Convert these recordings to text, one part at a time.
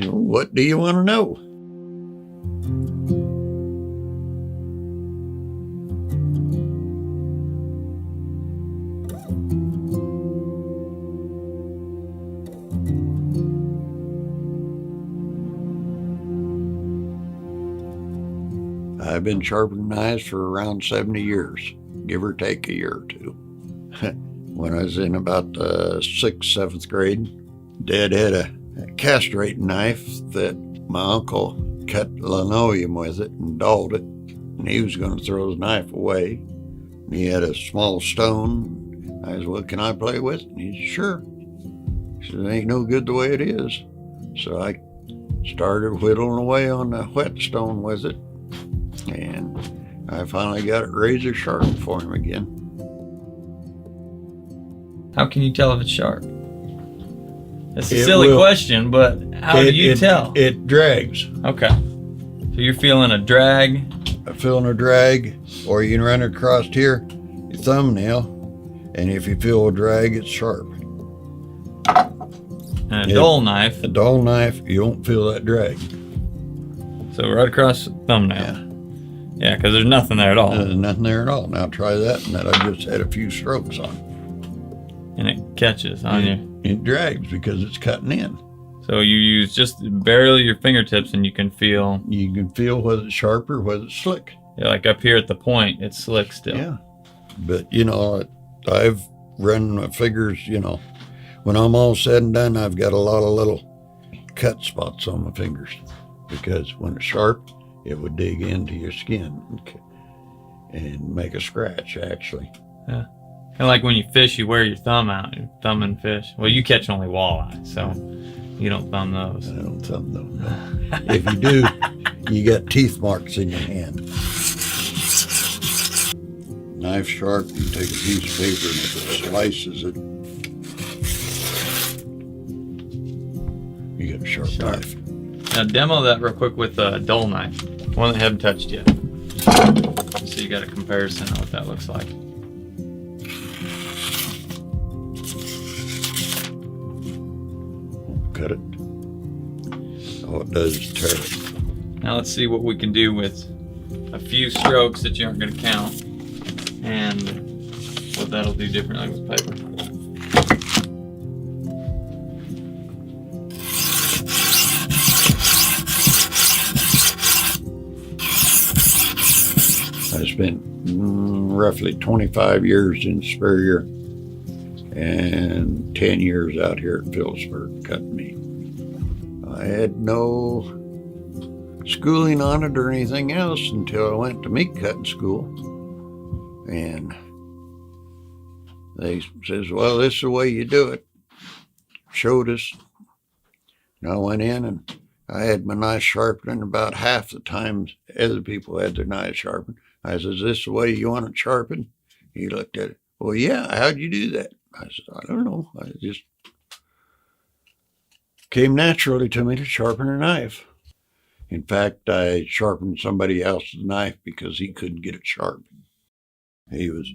what do you want to know? I've been sharpening knives for around 70 years, give or take a year or two. When I was in about the 6th, 7th grade, Dad had a castrating knife that my uncle cut linoleum with it and dulled it, and he was going to throw his knife away. And he had a small stone. I said, well, can I play with it? And he said, sure. He said, it ain't no good the way it is. So I started whittling away on the whetstone with it, and I finally got it razor sharp for him again. How can you tell if it's sharp? That's a silly question, but how do you tell? It drags. Okay. So you're feeling a drag? I'm feeling a drag, or you can run it across here, your thumbnail, and if you feel a drag, it's sharp. And a dull knife? A dull knife, you won't feel that drag. So right across the thumbnail? Yeah. Yeah, because there's nothing there at all. There's nothing there at all. Now try that, and that I just had a few strokes on. And it catches on you. It drags because it's cutting in. So you use just barely your fingertips and you can feel... You can feel whether it's sharp or whether it's slick. Yeah, like up here at the point, it's slick still. Yeah. But, I've run my fingers, when I'm all said and done, I've got a lot of little cut spots on my fingers. Because when it's sharp, it would dig into your skin and make a scratch, actually. Yeah. And like when you fish, you wear your thumb out, your thumb and fish. Well, you catch only walleye, so you don't thumb those. I don't thumb those, no. If you do, you got teeth marks in your hand. Knife sharp, you take a piece of paper and if it slices it, you got a sharp knife. Now demo that real quick with a dull knife, one that I haven't touched yet. So you got a comparison of what that looks like. Cut it. All it does is tear it. Now let's see what we can do with a few strokes that you aren't going to count, and what that'll do differently with paper. I spent roughly 25 years in Superior and 10 years out here at Phillipsburg cutting meat. I had no schooling on it or anything else until I went to meat cutting school. And they says, well, this is the way you do it. Showed us. And I went in and I had my knife sharpened about half the time other people had their knives sharpened. I said, is this the way you want it sharpened? He looked at it. Well, yeah, how'd you do that? I said, I don't know. I just came naturally to me to sharpen a knife. In fact, I sharpened somebody else's knife because he couldn't get it sharp. He was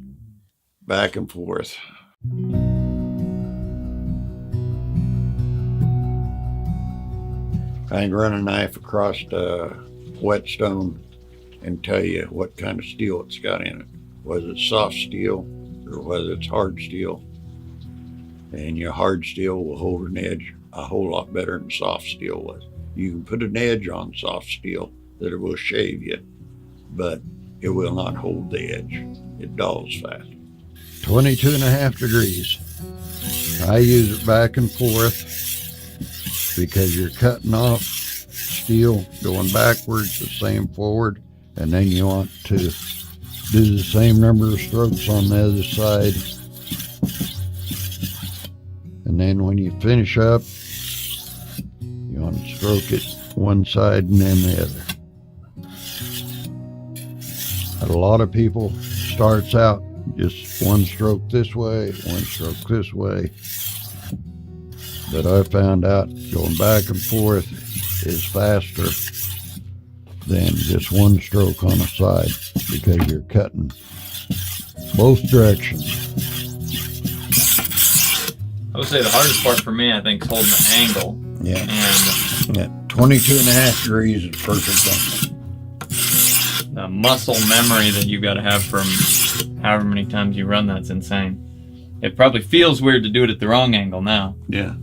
back and forth. I can run a knife across a whetstone and tell you what kind of steel it's got in it, whether it's soft steel or whether it's hard steel. And your hard steel will hold an edge a whole lot better than soft steel was. You can put an edge on soft steel that it will shave you, but it will not hold the edge. It dulls fast. 22.5 degrees. I use it back and forth because you're cutting off steel going backwards, the same forward, and then you want to do the same number of strokes on the other side. And then when you finish up, you want to stroke it one side and then the other. A lot of people starts out just one stroke this way, one stroke this way. But I found out going back and forth is faster than just one stroke on a side because you're cutting both directions. I would say the hardest part for me, I think, is holding the angle Yeah. And Yeah. 22.5 degrees is perfect on the muscle memory that you got to have from however many times you run that's insane. It probably feels weird to do it at the wrong angle now. Yeah.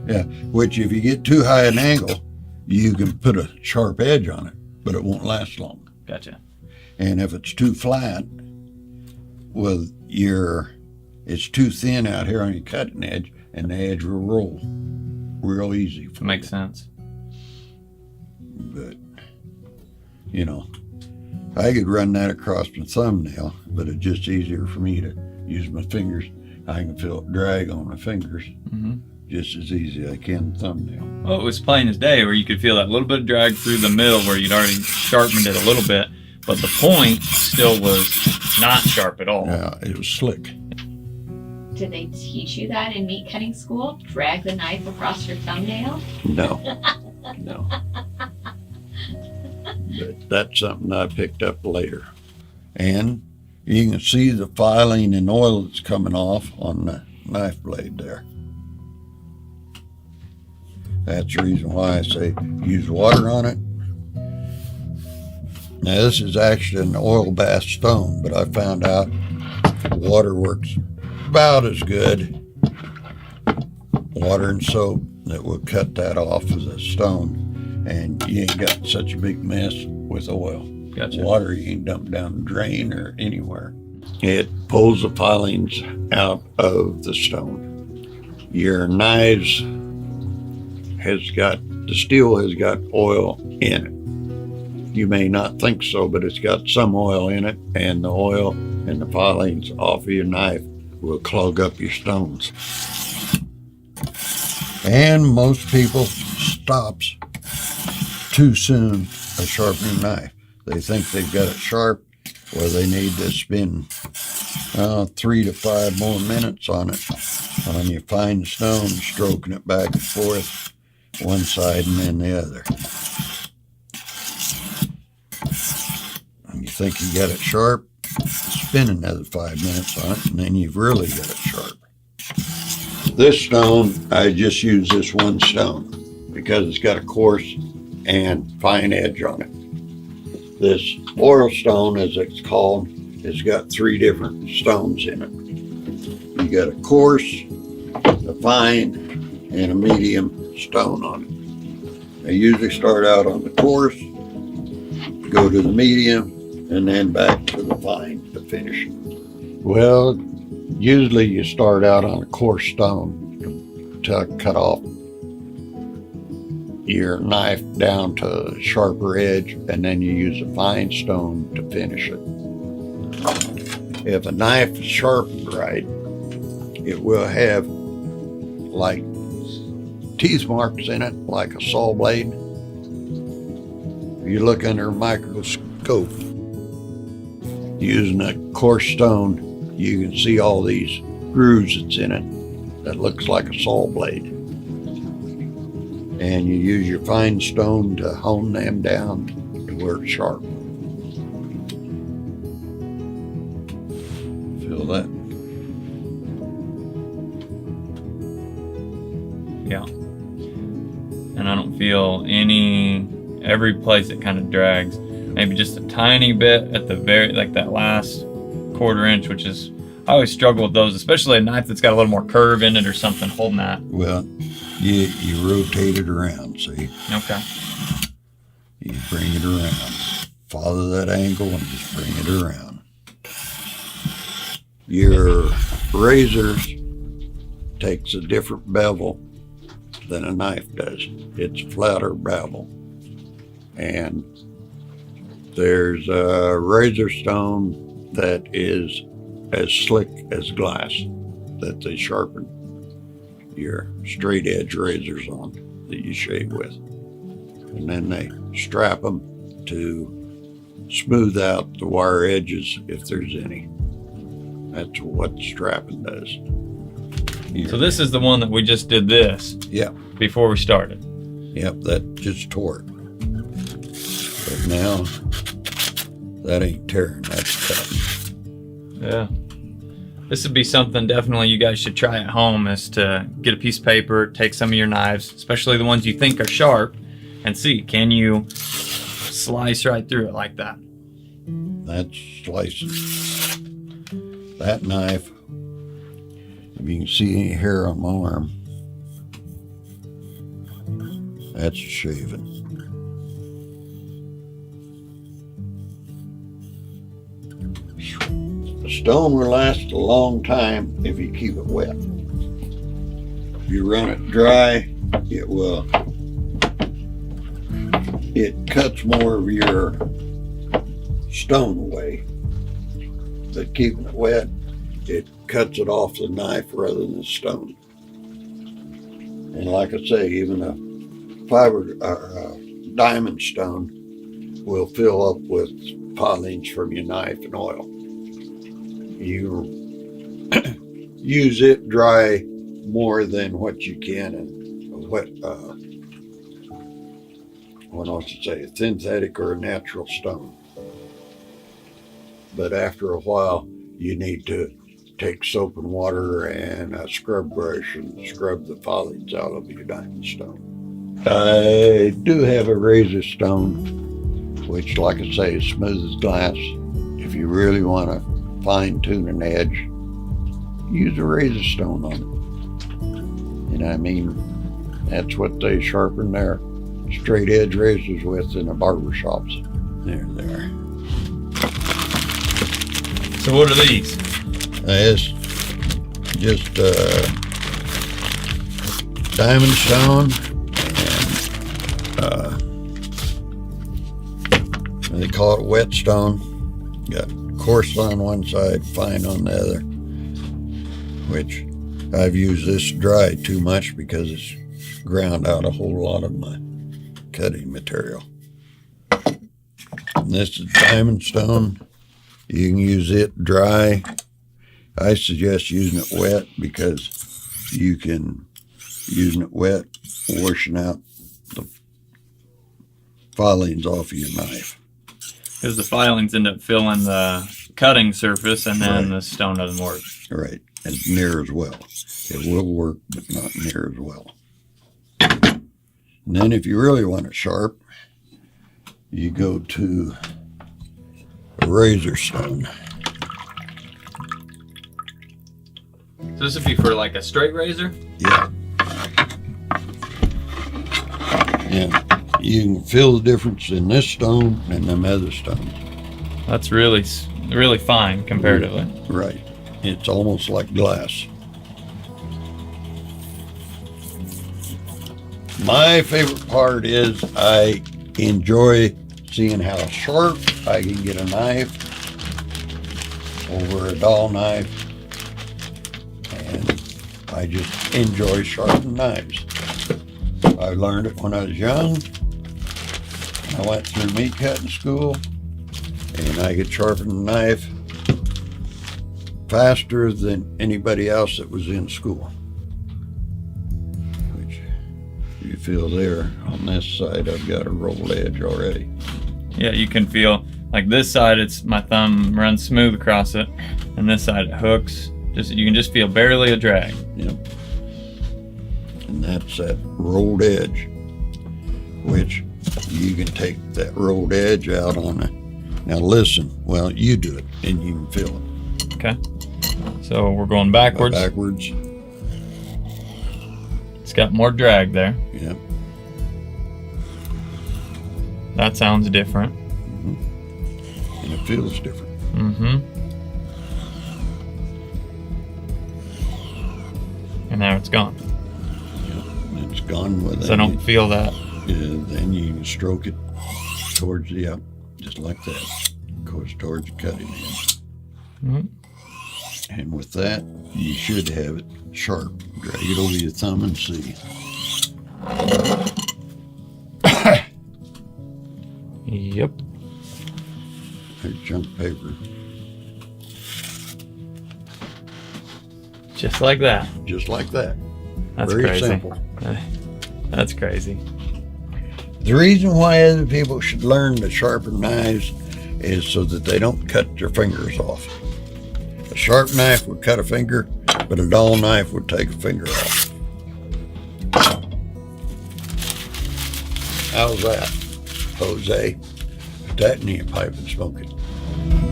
Yeah. Which, if you get too high an angle, you can put a sharp edge on it, but it won't last long. Gotcha. And if it's too flat, well, it's too thin out here on your cutting edge, and the edge will roll real easy. Makes sense. But, you know, I could run that across my thumbnail, but it's just easier for me to use my fingers. I can feel it drag on my fingers just as easy as I can the thumbnail. Well, it was plain as day where you could feel that little bit of drag through the middle where you'd already sharpened it a little bit, but the point still was not sharp at all. Yeah, it was slick. Did they teach you that in meat cutting school? Drag the knife across your thumbnail? No, no. But that's something I picked up later. And you can see the filing and oil that's coming off on the knife blade there. That's the reason why I say use water on it. Now, this is actually an oil bath stone, but I found out water works about as good. Water and soap that will cut that off of the stone, and you ain't got such a big mess with oil. Gotcha. Water you ain't dumped down the drain or anywhere. It pulls the filings out of the stone. Your knives the steel has got oil in it. You may not think so, but it's got some oil in it, and the oil and the filings off of your knife will clog up your stones. And most people stops too soon a sharpening knife. They think they've got it sharp, or they need to spend 3 to 5 more minutes on it, on your fine stone, stroking it back and forth, one side and then the other. And you think you got it sharp, spin another 5 minutes on it, and then you've really got it sharp. This stone, I just use this one stone because it's got a coarse and fine edge on it. This oil stone, as it's called, has got 3 different stones in it. You got a coarse, a fine, and a medium stone on it. I usually start out on the coarse, go to the medium, and then back to the fine to finish. Well, usually you start out on a coarse stone to cut off your knife down to a sharper edge, and then you use a fine stone to finish it. If a knife is sharpened right, it will have like teeth marks in it, like a saw blade. If you look under a microscope using a coarse stone, you can see all these grooves that's in it that looks like a saw blade. And you use your fine stone to hone them down to where it's sharp. Feel that? Yeah. And I don't feel every place it kind of drags. Maybe just a tiny bit at the very, like that last 1/4 inch, which is, I always struggle with those, especially a knife that's got a little more curve in it or something holding that. Well, you rotate it around, see? Okay. You bring it around. Follow that angle and just bring it around. Your razor takes a different bevel than a knife does. It's flatter bevel. And there's a razor stone that is as slick as glass that they sharpen your straight edge razors on that you shave with. And then they strap them to smooth out the wire edges if there's any. That's what strapping does. So this is the one that we just did this Yep, before we started. yep, that just tore it. But now, that ain't tearing, that's cutting. Yeah. This would be something definitely you guys should try at home, is to get a piece of paper, take some of your knives, especially the ones you think are sharp, and see, can you slice right through it like that? That's slicing. That knife, if you can see any hair on my arm, that's shaving. The stone will last a long time if you keep it wet. If you run it dry, it cuts more of your stone away. But keeping it wet, it cuts it off the knife rather than the stone. And like I say, even a diamond stone will fill up with pilings from your knife and oil. You use it dry more than what you can in what else to say, a synthetic or a natural stone. But after a while, you need to take soap and water and a scrub brush and scrub the filings out of your diamond stone. I do have a razor stone, which, like I say, is smooth as glass. If you really want to fine tune an edge, use a razor stone on it. And I mean, that's what they sharpen their straight edge razors with in the barber shops. There they are. So what are these? It's just diamond stone, and they call it a whetstone. Got coarse on one side, fine on the other, which I've used this dry too much because it's ground out a whole lot of my cutting material. And this is diamond stone. You can use it dry. I suggest using it wet because you can, using it wet, washing out the filings off of your knife. Because the filings end up filling the cutting surface, and then the stone doesn't work. Right, as near as well. It will work, but not near as well. And then if you really want it sharp, you go to a razor stone. So this would be for like a straight razor? Yeah. Yeah. You can feel the difference in this stone and them other stones. That's really fine comparatively. Right. It's almost like glass. My favorite part is I enjoy seeing how sharp I can get a knife over a dull knife. And I just enjoy sharpening knives. I learned it when I was young. I went through meat cutting school, and I could sharpen a knife faster than anybody else that was in school. Which you feel there on this side, I've got a rolled edge already. Yeah, you can feel like this side, it's my thumb runs smooth across it, and this side it hooks. You can just feel barely a drag. Yep. And that's that rolled edge, which you can take that rolled edge out on it. Now listen, well, you do it and you can feel it. Okay. So we're going backwards. Backwards. It's got more drag there. Yep. That sounds different. Mm-hmm. And it feels different. Mm-hmm. And now it's gone. Yep. And it's gone with it. So I don't feel that. Then you can stroke it towards the up, just like that. Goes towards the cutting end. Mm-hmm. And with that, you should have it sharp. Drag it over your thumb and see. Yep. There's junk paper. Just like that. Just like that. That's Very crazy. simple. That's crazy. The reason why other people should learn to sharpen knives is so that they don't cut their fingers off. A sharp knife would cut a finger, but a dull knife would take a finger off. How's that, Jose? Put that in your pipe and smoke it.